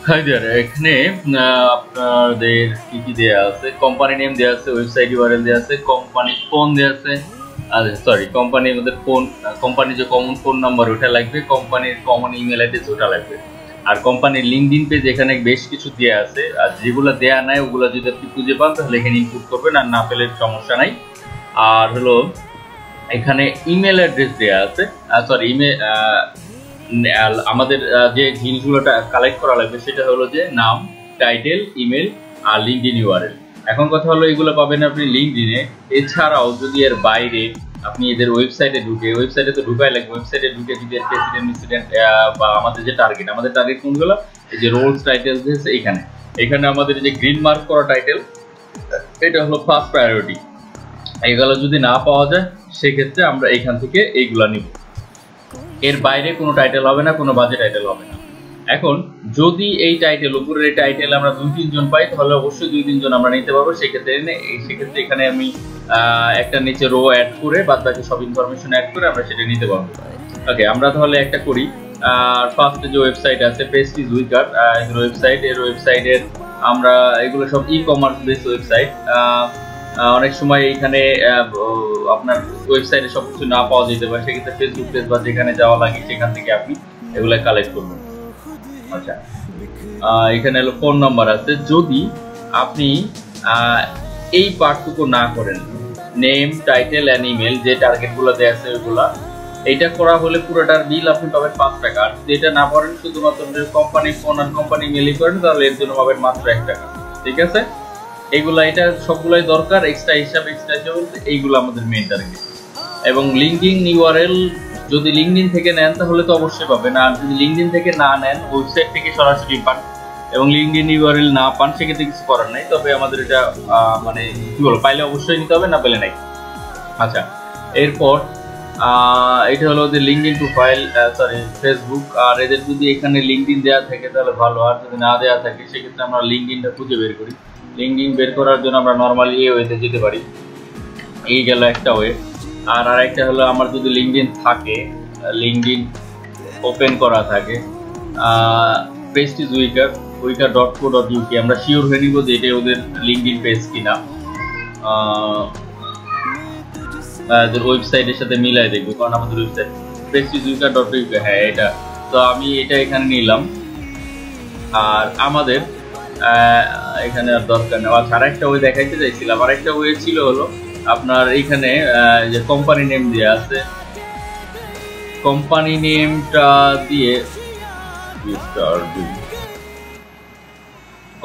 Hi there, এখানে আপনাদের কি কি দেয়া আছে? কোম্পানি নেম দেয়া আছে, ওয়েবসাইট ইউআরএল দেয়া আছে, কোম্পানি ফোন দেয়া আছে। সরি, কোম্পানির মধ্যে ফোন, কোম্পানির যে কমন ফোন নাম্বার ওটা লাগবে, কোম্পানির কমন ইমেল অ্যাড্রেস ওটা লাগবে। আর কোম্পানির লিঙ্কডইন পেজ এখানে বেশ কিছু দেয়া আছে, আর যেগুলো দেয়া নাই ওগুলো যদি আপনি খুঁজে পান তাহলে এখানে ইনপুট করবেন, আর না পেলে সমস্যা নাই। আর হলো এখানে ইমেল অ্যাড্রেস দেয়া আছে, সরি ইমেল, আমাদের যে জিনিসগুলো কালেক্ট করা লাগবে সেটা হলো যে নাম, টাইটেল, ইমেল আর লিঙ্কডইন ইউআরএল। এখন কথা হলো এগুলো পাবেন আপনি লিঙ্কডইনে। এছাড়াও যদি এর বাইরে আপনি এদের ওয়েবসাইটে ঢুকে, ওয়েবসাইটে তো ঢুকাই লাগবে, ওয়েবসাইটে ঢুকে যদি এর প্রেসিডেন্ট ইনসিডেন্ট বা আমাদের যে টার্গেট, আমাদের টার্গেট কোনগুলো, এই যে রোলস টাইটেল এখানে এখানে আমাদের যে গ্রিন মার্ক করা টাইটেল এটা হলো ফার্স্ট প্রায়োরিটি। এগুলো যদি না পাওয়া যায় সেক্ষেত্রে আমরা এখান থেকে এইগুলা নিব, এর বাইরে কোনো টাইটেল হবে না, কোনো বাজে টাইটেল হবে না। এখন যদি এই টাইটেল, উপরের এই টাইটেল আমরা 2-3 জন পাই তাহলে অবশ্যই 2-3 জন আমরা নিতে পারবো। সেক্ষেত্রে এখানে আমি একটা নিচে রো অ্যাড করে বাদ বাকি সব ইনফরমেশন অ্যাড করে আমরা সেটা নিতে পারবো। ওকে, আমরা তাহলে একটা করি। আর ফার্স্টে যে ওয়েবসাইট আছে প্রেস্টিজ উইকার এর ওয়েবসাইটের আমরা এগুলো সব ই কমার্স বেস ওয়েবসাইট। অনেক সময় এখানে আপনার ওয়েবসাইটে সবকিছু না পাওয়া যেতে পারে, সেক্ষেত্রে ফেসবুক পেজ বা যেখানে যাওয়া লাগে সেখান থেকে আপনি এগুলো কালেক্ট করবেন। আচ্ছা, এখানে হলো ফোন নাম্বার আছে। যদি আপনি এই পার্টটুকু না করেন, নেম, টাইটেল অ্যান্ড ইমেল, যে টার্গেটগুলো দেওয়া আছে ওইগুলা, এইটা করা হলে পুরোটার বিল আপনি পাবেন 5 টাকা। আর যদি এটা না পারেন, শুধুমাত্র কোম্পানি ফোন আর কোম্পানি মেলই করেন তাহলে এর জন্য পাবেন মাত্র 1 টাকা। ঠিক আছে, এইগুলা এটা সবগুলাই দরকার। এক্সট্রা হিসাবে বলতে এইগুলো আমাদের মেইন টার্গেট। এবং লিঙ্কডইন ইউআরএল যদি লিঙ্কডইন থেকে নেন তাহলে তো অবশ্যই পাবেন, আর যদি লিঙ্কডইন থেকে না নেন, ওয়েবসাইট থেকে সরাসরি পান এবং লিঙ্কডইন ইউআরএল না পান, সেক্ষেত্রে কিছু করার নাই। তবে আমাদের এটা মানে কি বলবো, পাইলে অবশ্যই নিতে হবে, না পেলে নাই। আচ্ছা, এরপর এটা হলো যে লিঙ্কডইন প্রোফাইল, সরি ফেসবুক। আর এদের যদি এখানে লিঙ্কডইন দেওয়া থাকে তাহলে ভালো, আর যদি না দেওয়া থাকে সেক্ষেত্রে আমরা লিঙ্কডইনটা খুঁজে বের করি। লিঙ্কডইন বের করার জন্য আমরা নর্মালি এই ওয়েতে যেতে পারি। এই গেল একটা ওয়ে। আর আরেকটা হলো আমার যদি লিঙ্কডইন থাকে, লিঙ্কডইন ওপেন করা থাকে, প্রেস্টিজ uicar.co.uk, আমরা শিওর হয়ে নিব যে এটা ওদের লিঙ্কডইন পেজ কিনা। ওয়েবসাইটের সাথে মিলাই দেখবো, কারণ আমাদের ওয়েবসাইট prestigeuicar.uk, হ্যাঁ এটা। তো আমি এটা এখানে নিলাম। আর আমাদের এখানে আর দরকার নেই। আচ্ছা, আরেকটা ওয়ে দেখাইতে চাইছিলাম। আরেকটা ওয়ে ছিল হলো আপনার এইখানে যে কোম্পানি নেম দেওয়া আছে, কোম্পানি নেমটা দিয়ে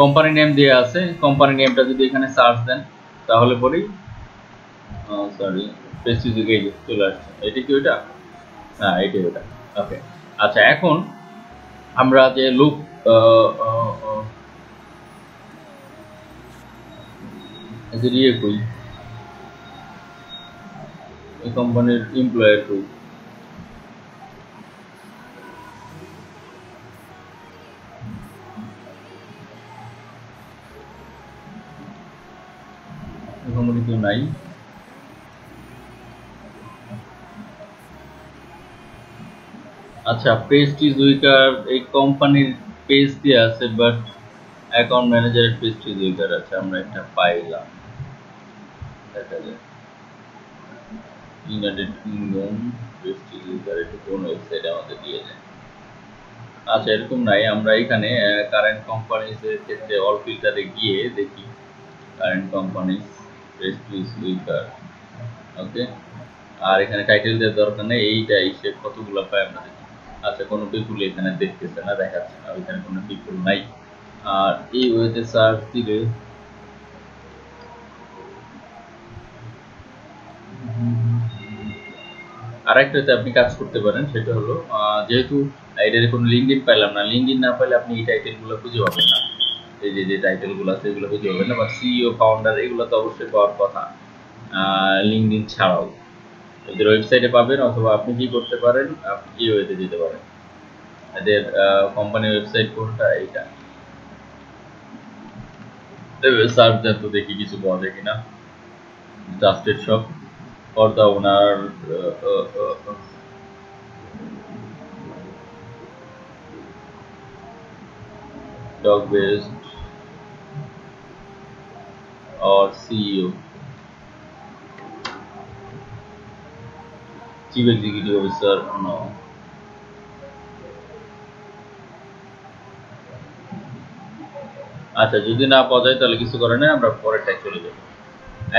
কোম্পানি নেম দেওয়া আছে, কোম্পানি নেমটা যদি এখানে সার্চ দেন তাহলে পরেই সরি প্রেস্টিজ চলে আসছে। এটা কি ওইটা? হ্যাঁ, এটাই ওটা। ওকে, আচ্ছা, এখন আমরা যে লুক ইয়ে করি, এই কোম্পানির এমপ্লয়ার করি, কোম্পানি কেউ নাই। আচ্ছা, প্রেস্টিজ উইকার এই কোম্পানির পেজ দিয়ে আছে, বাট অ্যাকাউন্ট ম্যানেজারের প্রেস্টিজ উইকার আছে, আমরা একটা পাইলাম। দেখা যায় ইউনাইটেড কিংডম প্রেস্টিজ উইকার, এটা কোন ওয়েবসাইটে আমাদের দিয়ে যায়। আচ্ছা, এরকম নাই। আমরা এখানে কারেন্ট কোম্পানিজ এর ক্ষেত্রে অল ফিল্টারে গিয়ে দেখি কারেন্ট কোম্পানিজ প্রেস্টিজ উইকার। ওকে, আর এখানে টাইটেল দেওয়ার দরকার নেই, এইটা এসে কতগুলো পাই আমরা দেখি। আচ্ছা, কোনো পিপুল এখানে দেখতেছে না, দেখাচ্ছে না, ওইখানে কোনো পিপুল নাই। আর এই ওয়েতে সার্চ দিলে আরেকটাতে আপনি কাজ করতে পারেন, সেটা হলো যেহেতু এটার কোনো লিঙ্কডইন পাইলাম না, লিঙ্কডইন না পাইলে আপনি এই টাইটেলগুলো খুঁজে পাবেন না। এই যে টাইটেলগুলো আছে এগুলো খুঁজে পাবেন না, বা সিইও, ফাউন্ডার, এগুলো তো অবশ্যই পাওয়ার কথা লিঙ্কডইন ছাড়াও। এদের ওয়েবসাইটে পাবেন, অথবা আপনি কি করতে পারেন, আপনি কি ওয়েতে যেতে পারেন, এদের কোম্পানি ওয়েবসাইট কোনটা, এইটা সার্চ দেন তো দেখি কিছু পাওয়া যায় কিনা। Trusted shop for the owner, dog based or CEO, Chief Executive Officer, no. আচ্ছা, যদি না পাওয়া যায় তাহলে কিছু করে না, আমরা পরেরটায় চলে যাব।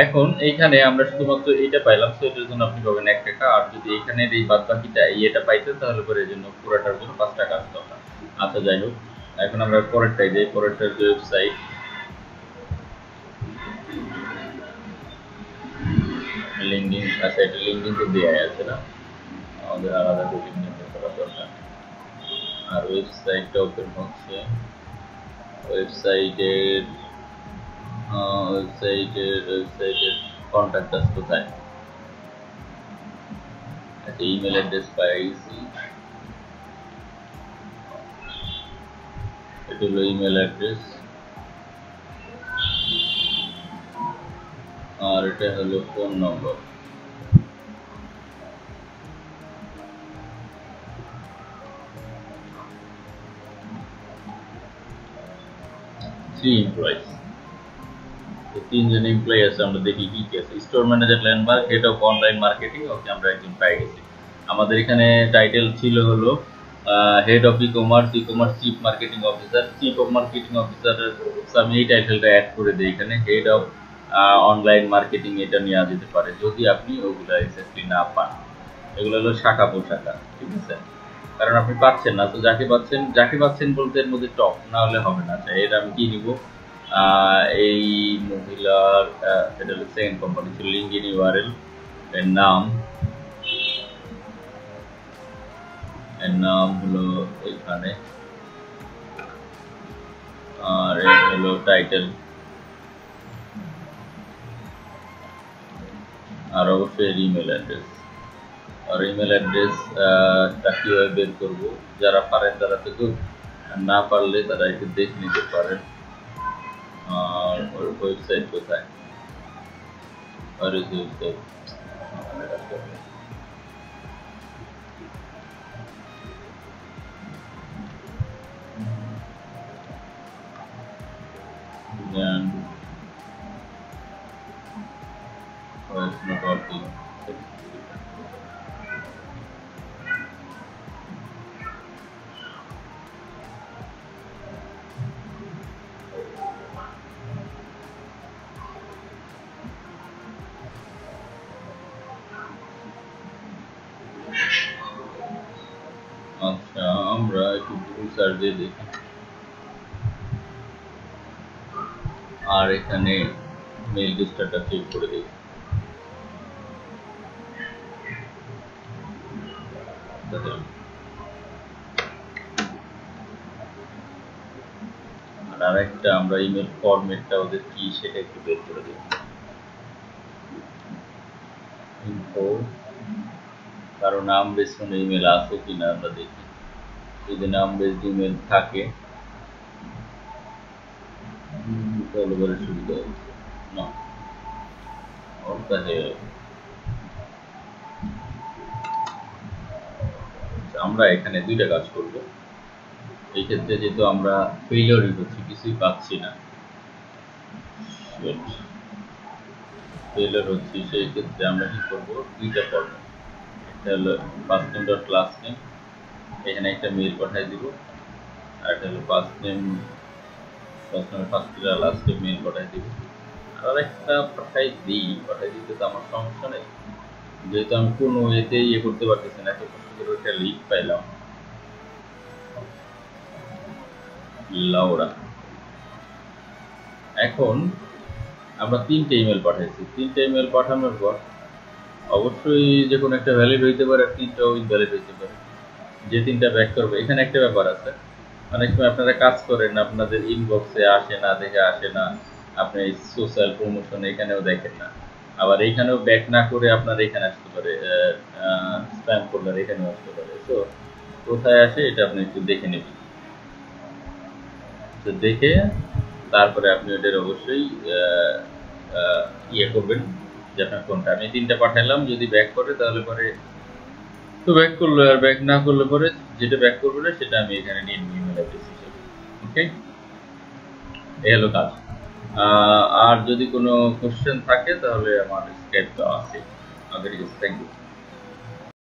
এখন এইখানে আমরা শুধুমাত্র এইটা পাইলাম, তো এটার জন্য আপনি পাবেন 1 টাকা। আর যদি এইখানে এই বাদ বাকিটা এটা পাইতেন তাহলে পরে এর জন্য পুরোটার জন্য 5 টাকা আসতো আপনার। আচ্ছা, যাই হোক, এখন আমরা পরেরটাই যাই। পরেরটার যে ওয়েবসাইট লিঙ্কডিন, আচ্ছা এটা লিঙ্কডিন তো দেওয়া আছে না, আমাদের আলাদা করে লিঙ্কডিন করা দরকার। আর ওয়েবসাইটটা ওপেন হচ্ছে, ওয়েবসাইটের কন্ট্যাক্ট আস কোথায়? আচ্ছা, ইমেল অ্যাড্রেস পাইছি, এটা হলো ইমেল অ্যাড্রেস, আর এটা হলো ফোন নম্বর। তিনজন এমপ্লয়ি আছে, আমরা দেখি কি কি আছে। Store manager, Landmark, head of online marketing. Okay, আমরা একজন পাই গেছি। আমাদের এখানে টাইটেল ছিল হলো head of e commerce chief marketing officer. Chief of marketing অফিসারের আমি এই টাইটেলটা অ্যাড করে দিই এখানে। হেড অফ অনলাইন মার্কেটিং এটা নেওয়া যেতে পারে যদি আপনি ওগুলো এক্স্যাক্টলি না পান। এগুলো হলো শাখা পোশাখা, ঠিক আছে? কারণ আপনি পাচ্ছেন না, তো যাকে পাচ্ছেন বলতে এর মধ্যে টপ না হলে হবে না। আচ্ছা, এর আমি কি নিব? এই মহিলার এটা হলো সেকেন্ড কোম্পানি ছিল, লিঙ্কডিন ইউআরএল, এর নাম হলো এখানে, আর এর হলো টাইটেল, আর অবশ্যই ইমেল অ্যাড্রেস। আর ইমেল অ্যাড্রেসটা কীভাবে বের করবো? যারা পারেন তারা তো খুব, না পারলে তারা একটু দেখে নিতে পারেন। আর ওর ওয়েবসাইট কোথায়? আর is website and it's not working. আচ্ছা, আমরা একটু গুগল সার্চ দিয়ে দেখি। আর এখানে মেইল লিস্টটা চেক করে দেখি। আর আরেকটা আমরা ইমেল ফরম্যাটটা ওদের কি সেটা একটু বের করে দেখি। ইনফো, কারো নাম বেস কোনো ইমেল আছে কিনা আমরা দেখি। যদি নাম বেস ইমেল থাকে তাহলে বলে সুবিধা হচ্ছে না। আমরা এখানে দুইটা কাজ করব। এই ক্ষেত্রে যেহেতু আমরা ফেইলিওরই হচ্ছে, কিছুই পাচ্ছি না, ফেইলিওর হচ্ছে, সেই ক্ষেত্রে আমরা কি করব? দুইটা করব। একটা হলো first name dot last name, এখানে একটা মেইল পাঠিয়ে দিব। আর একটা হলো first name first last name mail পাঠিয়ে দিব। আর একটা পাঠাই দিতে তো আমার সমস্যা নেই, যেহেতু আমি কোনো এতে করতে পারতেছি না। এত কষ্ট করে একটা লিঙ্ক পাইলাম, লাউরা। এখন আমরা 3টে ইমেল পাঠাইছি। 3টে ইমেল পাঠানোর পর অবশ্যই যে কোনো একটা ভ্যালিড হইতে পারে, আর 3টাও ইনভ্যালিড হইতে পারে। যে 3টা ব্যাক করবে, এখানে একটা ব্যাপার আছে। অনেক সময় আপনারা কাজ করেন, আপনাদের ইনবক্সে আসে না, দেখে আসে না, আপনি সোশ্যাল প্রমোশন এখানেও দেখেন না, আবার এইখানেও ব্যাক না করে আপনার এখানে আসতে পারে, স্প্যাম ফোল্ডার এখানেও আসতে পারে। তো কোথায় আসে এটা আপনি একটু দেখে নেবেন। তো দেখে তারপরে আপনি ওদের অবশ্যই করবেন যে আপনার কোনটা। আমি 3টা পাঠাইলাম, যদি ব্যাক করে তাহলে পরে তো ব্যাক করলো, আর ব্যাক না করলে পরে যেটা ব্যাক করবে না সেটা আমি এখানে নিয়ে নিই ইমেল অ্যাড্রেস হিসেবে। ওকে, এই হলো কাজ। আর যদি কোনো কোশ্চেন থাকে তাহলে আমার স্ক্রাইব দেওয়া আছে। ওকে, ঠিক আছে, থ্যাংক ইউ।